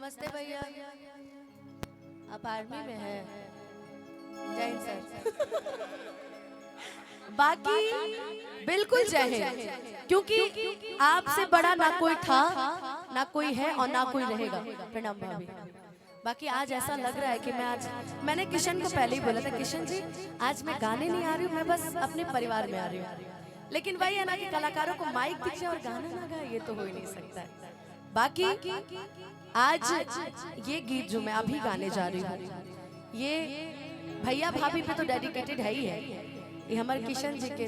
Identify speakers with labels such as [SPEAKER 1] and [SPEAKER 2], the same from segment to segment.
[SPEAKER 1] नमस्ते भैया, आप आर्मी में हैं? जय हिंद सर। बाकी बिल्कुल जय हिंद, क्योंकि आपसे बड़ा ना कोई था, ना कोई है और ना कोई रहेगा। प्रणाम भाभी। बाकी आज ऐसा लग रहा है कि मैंने किशन को पहले ही बोला था, किशन जी आज मैं गाने नहीं आ रही हूँ, मैं बस अपने परिवार में आ रही हूँ। लेकिन वही है ना कि कलाकारों को माइक दिख जाए और गाना ना गाए, ये तो हो ही नहीं सकता है। बाकी आज ये गीत जो मैं अभी गाने जा रही हूँ, ये भैया भाभी पे तो डेडिकेटेड है ही है। ये हमारे किशन जी के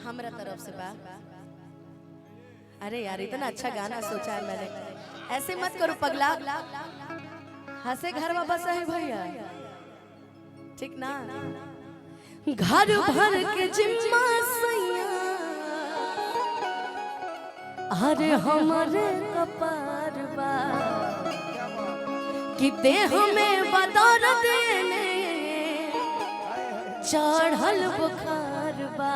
[SPEAKER 1] हमरा तरफ से बा। अरे यार इतना अच्छा गाना सोचा है मैंने, ऐसे मत करो पगला, हंसे घर में बसा है भैया, ठीक ना? घर भर के जिम्मा सैया, अरे हमारे कपार बा कि देह में बदौर देने चढ़ल बुखार बा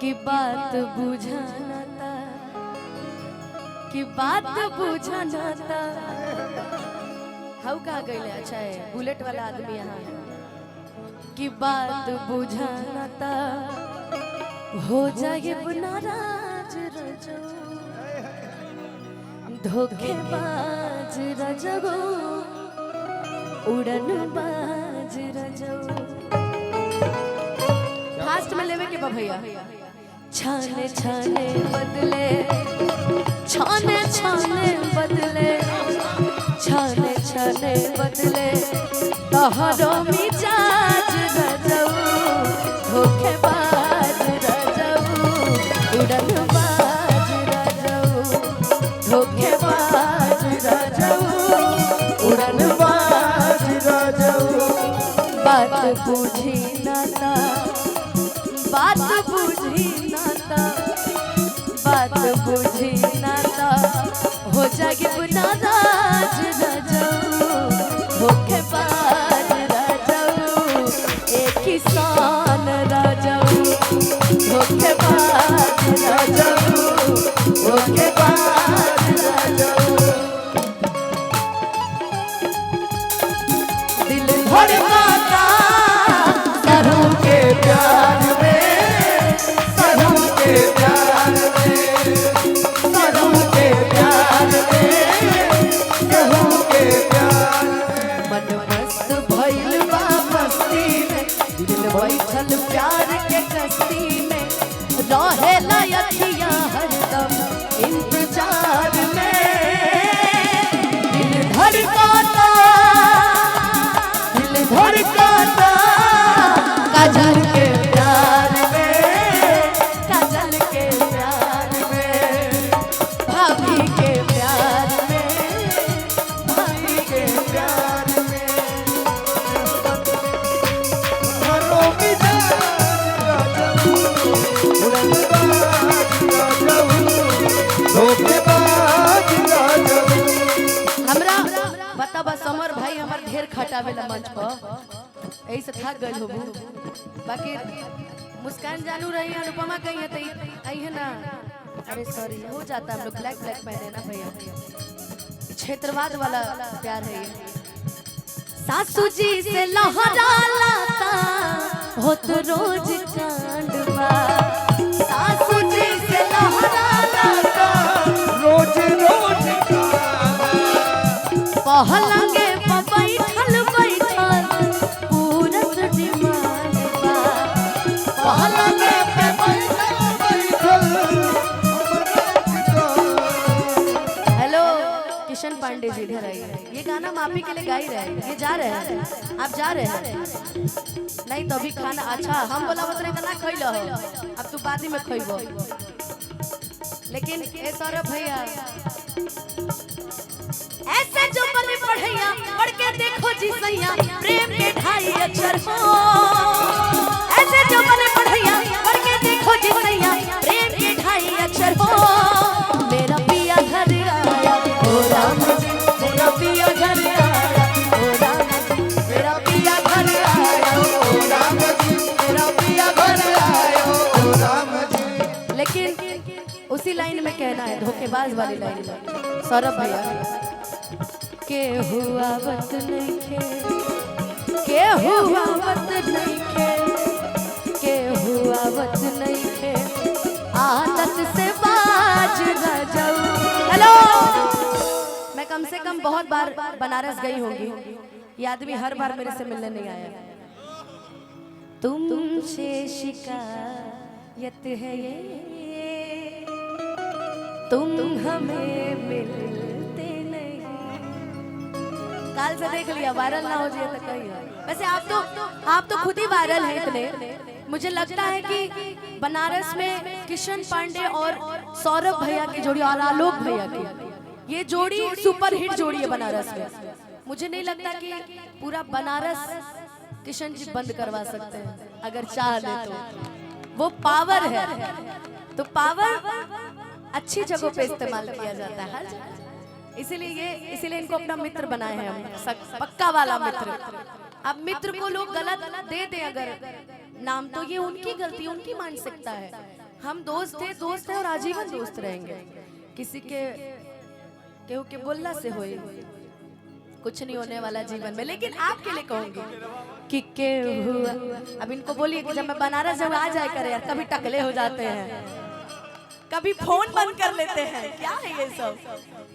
[SPEAKER 1] कि बात बुझाना था, कि बात बुझाना था। हाउ कहा गई? अच्छा है बुलेट वाला आदमी यहाँ है। कि बात बुझाना था, हो जाए नाराज रजो, धोखेबाज रजो, उड़न बाज रजो। फास्ट में लेवे के बा भैया। छाने छाने बदले, छाने छाने बदले, छाने छाने बदले, तोहरो मिजाज रजो, धोखेबाज रजो, उड़न बाज रजो, धोखेबाज रजो, उड़न बाज रजो। बात बुझी नाता, बात बुझी नाता, बात बुझी नाता, हो जाए नाराज रजो, धोखेबाज रजो, एक किसान रजो, धोखेबाज रजो, धोखेबाज रजो। दिल धड़काता सरू के प्यार में, सरू के प्यार में, सरू के प्यार में, केहू के प्यार में। मन मस्त भइल बा मस्ती में, दिल बैठल प्यार के कस्ती में, रहेला अखिया हरदम इंतजार में। दिल धड़काता, दिल धड़काता, काजल के प्यार में, काजल के प्यार में, भाभी के प्यार में, भाभी के प्यार में।
[SPEAKER 2] हरो मिजाज रजो, उड़न बाज रजो, धोखेबाज रजो।
[SPEAKER 1] हमरा बता बस समर भाई हमर ढेर खटावेला मंच पर, यही से थक गइल होबू। बाकी मुस्कान जानू रही, अनुपमा कही है तो आई है ना। अरे सॉरी हो जाता है, हम लोग ब्लैक ब्लैक पहने ना भैया, क्षेत्रवाद वाला प्यार है ये। सासू जी से लहरा लाता हो तो रोज कांडवा, सासू जी से लहरा लाता
[SPEAKER 2] रोज रोज
[SPEAKER 1] पहलंगे पे बैठल बैठल पूरत डिमांड बा, पहलंगे पे बैठल बैठल। हेलो किशन पांडे जी इधर आइए, ये गाना मापी के लिए गा ही रहे हैं। ये जा रहे हैं, आप जा रहे हैं? नहीं तो अभी खाना, अच्छा हम बोला बस नहीं तो ना खइलो हो, अब तू बाद में खइबो। लेकिन ए सौरभ भैया ऐसे जो बने पढ़ैया, पढ़ के देखो जी सैया, प्रेम के ढाई अक्षर हो। ऐसे जो बने पढ़ैया, पढ़ के देखो जी सैया, प्रेम के ढाई अक्षर हो। मेरा पिया घर आया ओ राम जी, मेरा पिया घर आया ओ राम जी, मेरा पिया घर आया ओ राम जी, मेरा पिया घर आया ओ राम जी। लेकिन उसी लाइन लाइन में कहना है, धोखेबाज वाली लाइन में। सौरभ भैया के हुआ वत नहीं खे, के हुआ वत नहीं खे, के हुआ वत नहीं खे, आदत से बाज न जाऊं। हेलो, मैं कम से कम बहुत बार बनारस गई होंगी, ये आदमी हर बार मेरे से मिलने नहीं आया। तुमसे शिकायत है ये, तुम हमें मिलते नहीं। काल से देख लिया, वायरल ना हो जाए तो कहीं। वैसे आप तो खुद ही वायरल हैं इतने। मुझे लगता है कि बनारस में किशन पांडे और सौरभ भैया की जोड़ी और आलोक भैया की ये जोड़ी सुपर हिट जोड़ी है बनारस में। मुझे नहीं लगता कि पूरा बनारस किशन जी बंद करवा सकते हैं, अगर चाह ले तो। वो पावर है, तो पावर अच्छी जगहों पे इस्तेमाल किया जाता है हर जगह। इसीलिए इनको अपना मित्र बनाए हैं हम, पक्का वाला मित्र। अब मित्र को लोग गलत दे दे अगर नाम, तो ये उनकी गलती, उनकी मानसिकता है। हम दोस्त हैं और आजीवन दोस्त रहेंगे। किसी के केहू के बोलना से होए कुछ नहीं होने वाला जीवन में। लेकिन आपके लिए कहूंगी कि के हुआ, अब इनको बोलिए कि जब मैं बनारस जब आ जाए करे यार, कभी टकले हो जाते हैं, कभी फोन बंद कर लेते हैं, क्या है ये सब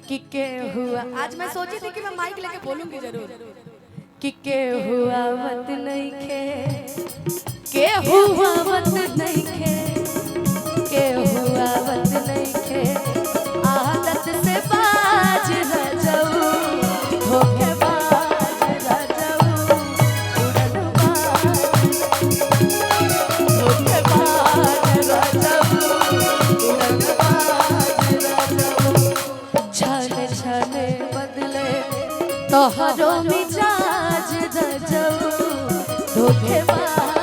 [SPEAKER 1] कि के हुआ। आज मैं सोची थी कि मैं माइक लेके बोलूंगी जरूर कि के हुआ वत नहीं खे, के हुआ वत नहीं खे, के हुआ वत नहीं खे, आदत से बाज न जाऊं, धोखेबाज न जाऊं, उड़नबाज, धोखेबाज न जाऊं, उड़नबाज न जाऊं। छाने छाने बदले तोहरो मिजाज न जाऊं, धोखेबाज